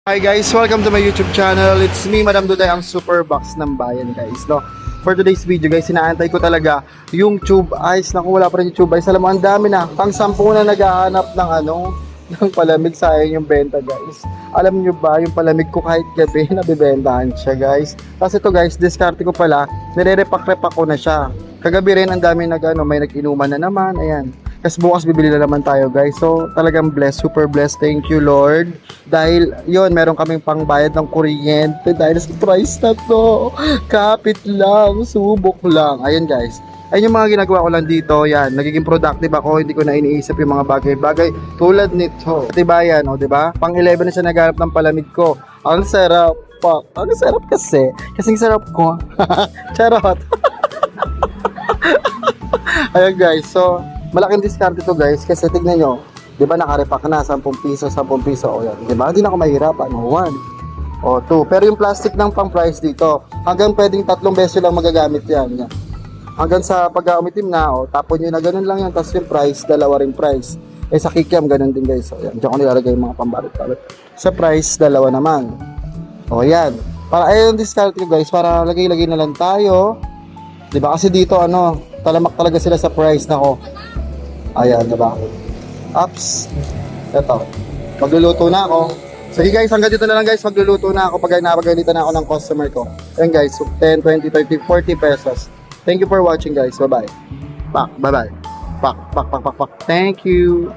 Hi guys, welcome to my YouTube channel. It's me, Madam Duday, ang super box ng bayan guys, no? For today's video guys, inaantay ko talaga yung tube ice. Naku, wala pa rin yung tube ice. Alam mo, ang dami na. Pang 10 na naghahanap ng ng palamig. Sayang yung benta guys. Alam nyo ba, yung palamig ko kahit gabi, nabibentahan siya guys. Kasi ito guys, diskarte ko pala, nire-repack-repack ko na siya. Kagabi rin, ang dami may nag-inuman na naman, ayan. Kasi bukas bibili na naman tayo guys. So talagang blessed, super blessed. Thank you Lord. Dahil yon meron kaming pangbayad ng kuryente dahil sa price na to. Kapit lang, subok lang. Ayun guys. Ayun yung mga ginagawa ko lang dito. Yan, nagiging productive ako. Hindi ko na iniisip yung mga bagay-bagay tulad nito. Diba yan, o diba? Pang 11 na siya naghanap ng palamig ko. Ang sarap pa. Ang sarap kasi. Kasing sarap ko. Charot. Ayun guys, so malaking discount ito guys kasi tignan nyo, di ba nakarepack na 10 piso, 10 piso o yan, di ba? Hindi na ako mahirapan, 1 o 2, pero yung plastic ng pang price dito, hanggang pwedeng 3 beses lang magagamit yan. Hanggang sa pag-umitim na, o tapon nyo na ganun lang yan, tapos yung price, dalawa ring price. Sa Kikiam, ganun din guys, o yan, dyan ko nilalagay yung mga pambalot-balot. Sa price, dalawa naman. O yan, para ayun yung discount ko guys, para lagay-lagay na lang tayo, di ba? Kasi dito talamak talaga sila sa price na ko. Ayan, diba? Ups. Ito. Magluluto na ako. Sige guys, hanggang dito na lang guys. Magluluto na ako pag napagalitan na ako ng customer ko. Ayan guys, 10, 20, 30, 40 pesos. Thank you for watching guys. Bye-bye. Pak, bye-bye. Pak. Thank you.